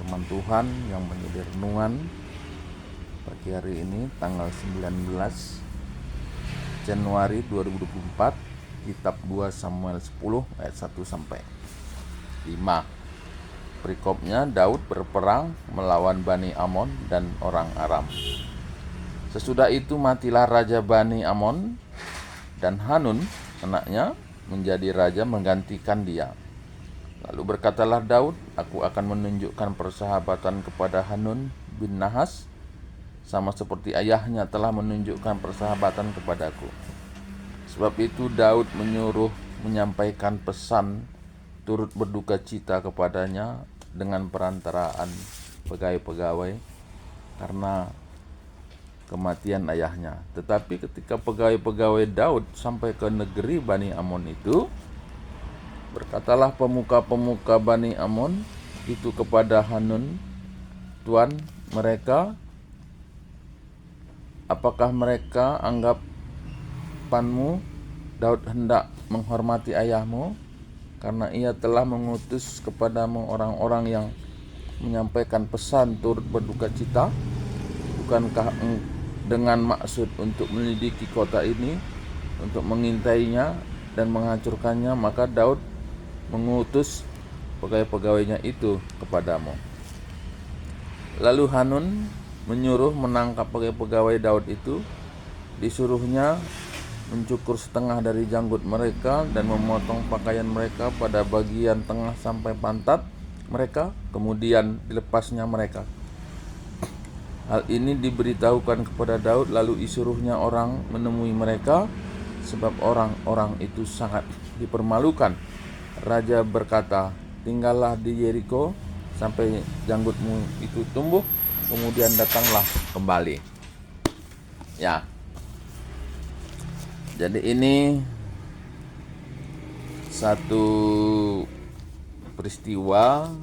firman Tuhan yang menjadi renungan pagi hari ini tanggal 19 Januari 2024, kitab 2 Samuel 10 ayat 1 sampai 5. Perikopnya, Daud berperang melawan Bani Amon dan orang Aram. Sesudah itu matilah raja Bani Amon, dan Hanun anaknya menjadi raja menggantikan dia. Lalu berkatalah Daud, aku akan menunjukkan persahabatan kepada Hanun bin Nahas, sama seperti ayahnya telah menunjukkan persahabatan kepadaku. Sebab itu Daud menyuruh menyampaikan pesan turut berduka cita kepadanya dengan perantaraan pegawai-pegawai karena kematian ayahnya. Tetapi ketika pegawai-pegawai Daud sampai ke negeri Bani Amon itu, berkatalah pemuka-pemuka Bani Amon itu kepada Hanun, Tuan mereka, apakah mereka anggapanmu Daud hendak menghormati ayahmu, karena ia telah mengutus kepadamu orang-orang yang menyampaikan pesan turut berduka cita? Bukankah dengan maksud untuk menyelidiki kota ini, untuk mengintainya dan menghancurkannya, maka Daud mengutus pegawai-pegawainya itu kepadamu. Lalu Hanun menyuruh menangkap pegawai Daud itu. Disuruhnya mencukur setengah dari janggut mereka dan memotong pakaian mereka pada bagian tengah sampai pantat mereka, kemudian dilepasnya mereka. Hal ini diberitahukan kepada Daud, lalu disuruhnya orang menemui mereka, sebab orang-orang itu sangat dipermalukan. Raja berkata, tinggallah di Yeriko sampai janggutmu itu tumbuh, kemudian datanglah kembali. Ya, jadi ini satu peristiwa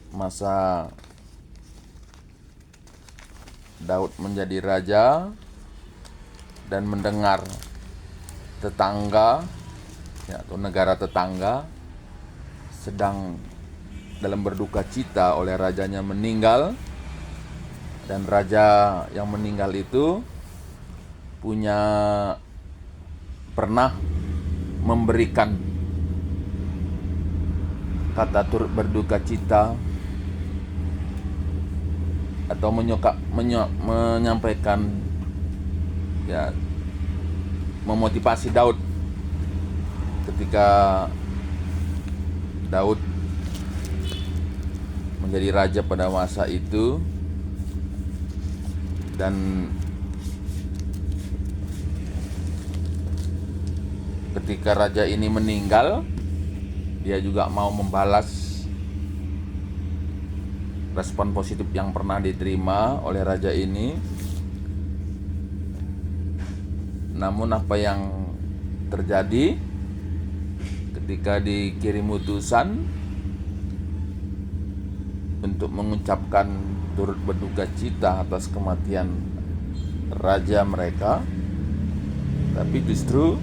masa Daud menjadi raja dan mendengar tetangga atau negara tetangga sedang dalam berduka cita oleh rajanya meninggal, dan raja yang meninggal itu pernah memberikan kata turut berduka cita atau menyampaikan, ya, memotivasi Daud ketika Daud menjadi raja pada masa itu. Dan ketika raja ini meninggal, dia juga mau membalas respon positif yang pernah diterima oleh raja ini. Namun apa yang terjadi ketika dikirim utusan untuk mengucapkan turut berduka cita atas kematian raja mereka, tapi justru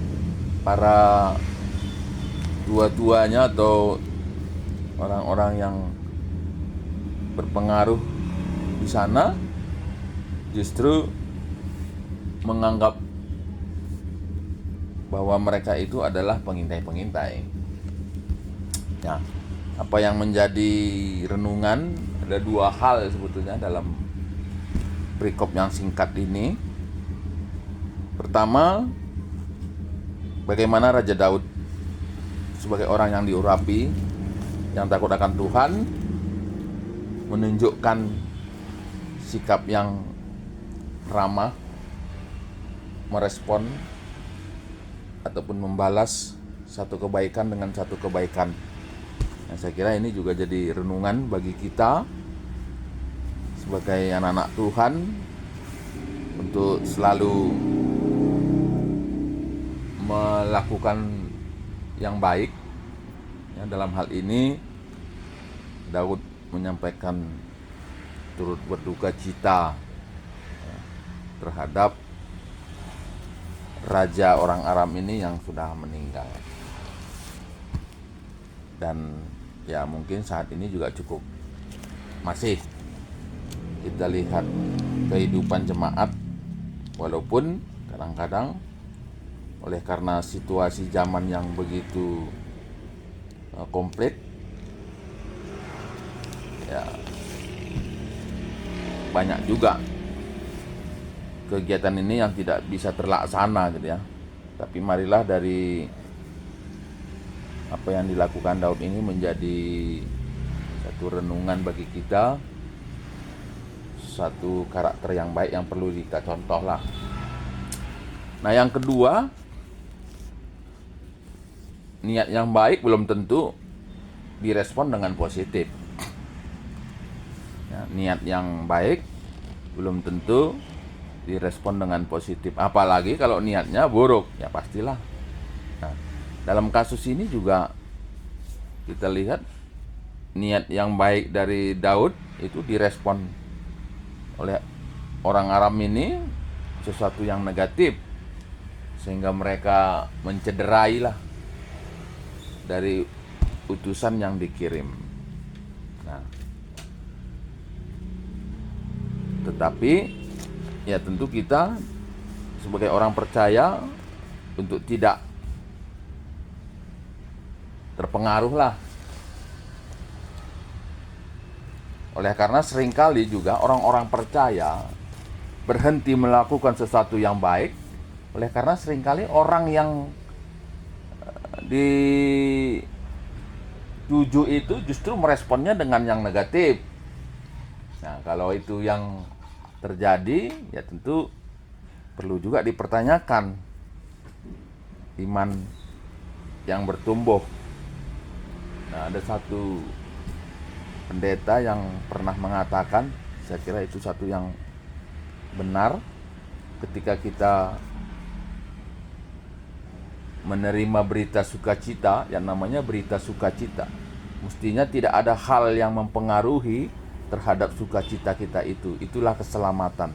para tua-tuanya atau orang-orang yang berpengaruh di sana justru menganggap bahwa mereka itu adalah pengintai-pengintai. Nah, apa yang menjadi renungan, ada dua hal sebetulnya dalam perikop yang singkat ini. Pertama, bagaimana Raja Daud sebagai orang yang diurapi, yang takut akan Tuhan, menunjukkan sikap yang ramah, merespon ataupun membalas satu kebaikan dengan satu kebaikan. Nah, saya kira ini juga jadi renungan bagi kita sebagai anak-anak Tuhan untuk selalu melakukan yang baik. Ya, dalam hal ini Daud menyampaikan turut berduka cita terhadap raja orang Aram ini yang sudah meninggal. Dan ya mungkin saat ini juga cukup masih kita lihat kehidupan jemaat, walaupun kadang-kadang oleh karena situasi zaman yang begitu komplit, ya banyak juga kegiatan ini yang tidak bisa terlaksana gitu ya. Tapi marilah dari apa yang dilakukan Daud ini menjadi satu renungan bagi kita, satu karakter yang baik yang perlu kita contoh lah. Nah, yang kedua, niat yang baik belum tentu direspon dengan positif. Ya, niat yang baik belum tentu direspon dengan positif, apalagi kalau niatnya buruk, ya pastilah. Nah, dalam kasus ini juga kita lihat niat yang baik dari Daud itu direspon oleh orang Aram ini sesuatu yang negatif, sehingga mereka mencederai lah dari utusan yang dikirim. Nah, tetapi ya tentu kita sebagai orang percaya untuk tidak terpengaruh lah. Oleh karena seringkali juga orang-orang percaya berhenti melakukan sesuatu yang baik, oleh karena seringkali orang yang dituju itu justru meresponnya dengan yang negatif. Nah, kalau itu yang terjadi, ya tentu perlu juga dipertanyakan iman yang bertumbuh. Nah, ada satu pendeta yang pernah mengatakan, saya kira itu satu yang benar, ketika kita menerima berita sukacita, yang namanya berita sukacita, mestinya tidak ada hal yang mempengaruhi terhadap sukacita kita itu. Itulah keselamatan.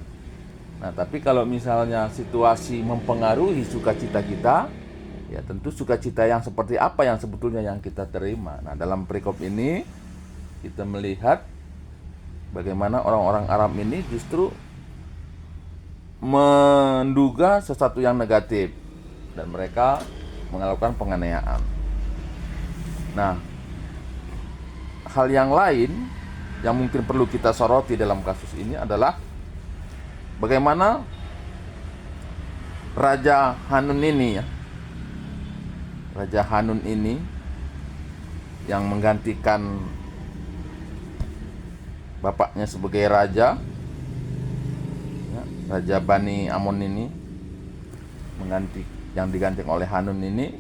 Nah, tapi kalau misalnya situasi mempengaruhi sukacita kita, ya tentu sukacita yang seperti apa yang sebetulnya yang kita terima. Nah, dalam perikop ini kita melihat bagaimana orang-orang Aram ini justru menduga sesuatu yang negatif dan mereka melakukan penganiayaan. Nah, hal yang lain yang mungkin perlu kita soroti dalam kasus ini adalah bagaimana Raja Hanun ini ya. Raja Hanun ini yang menggantikan bapaknya sebagai raja, ya, Raja Bani Amon ini yang digantikan oleh Hanun ini,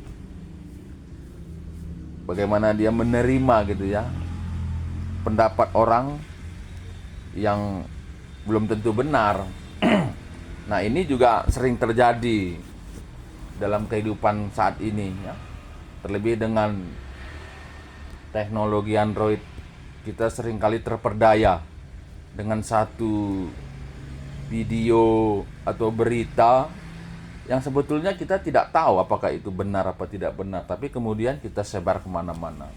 bagaimana dia menerima gitu ya pendapat orang yang belum tentu benar. Nah, ini juga sering terjadi dalam kehidupan saat ini ya. Terlebih dengan teknologi Android, kita seringkali terperdaya dengan satu video atau berita yang sebetulnya kita tidak tahu apakah itu benar apa tidak benar, tapi kemudian kita sebar kemana-mana.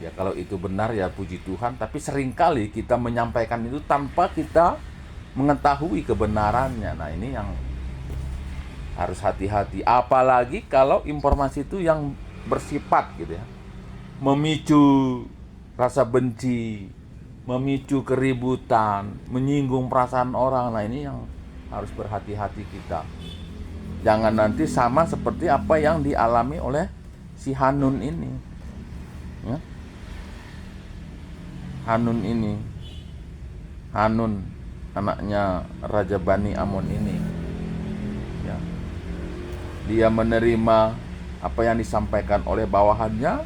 Ya kalau itu benar ya puji Tuhan, tapi seringkali kita menyampaikan itu tanpa kita mengetahui kebenarannya. Nah, ini yang harus hati-hati, apalagi kalau informasi itu yang bersifat gitu ya, memicu rasa benci, memicu keributan, menyinggung perasaan orang. Nah, ini yang harus berhati-hati kita. Jangan nanti sama seperti apa yang dialami oleh si Hanun ini ya. Hanun ini, Hanun anaknya Raja Bani Amon ini ya. Dia menerima apa yang disampaikan oleh bawahannya,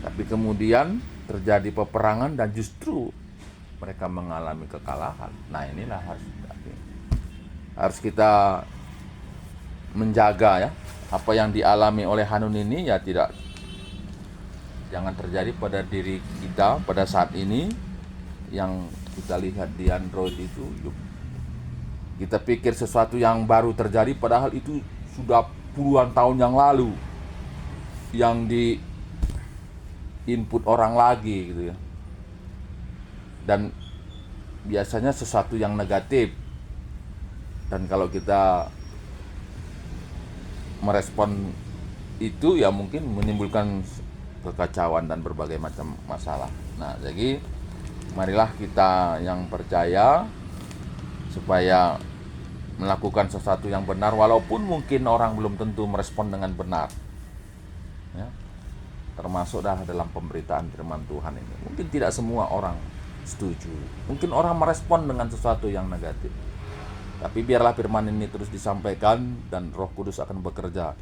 tapi kemudian terjadi peperangan dan justru mereka mengalami kekalahan. Nah, inilah harus kita menjaga ya, apa yang dialami oleh Hanun ini ya jangan terjadi pada diri kita pada saat ini. Yang kita lihat di Android itu, kita pikir sesuatu yang baru terjadi, padahal itu sudah puluhan tahun yang lalu yang input orang lagi gitu ya. Dan biasanya sesuatu yang negatif. Dan kalau kita merespon itu ya mungkin menimbulkan kekacauan dan berbagai macam masalah. Nah, jadi marilah kita yang percaya supaya melakukan sesuatu yang benar walaupun mungkin orang belum tentu merespon dengan benar. Ya, termasuk dalam pemberitaan firman Tuhan ini. Mungkin tidak semua orang setuju. Mungkin orang merespon dengan sesuatu yang negatif. Tapi biarlah firman ini terus disampaikan dan Roh Kudus akan bekerja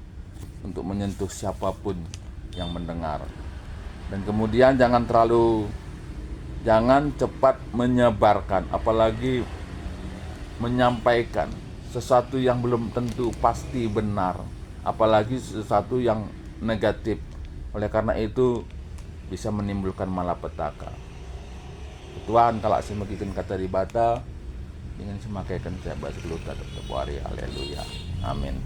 untuk menyentuh siapapun yang mendengar. Dan kemudian jangan cepat menyebarkan, apalagi menyampaikan sesuatu yang belum tentu pasti benar, apalagi sesuatu yang negatif. Oleh karena itu bisa menimbulkan malapetaka. Tuhan kalau saya magikan kata di bata ingin semakaikan saya bahas geluta tetap wari. Haleluya. Amin.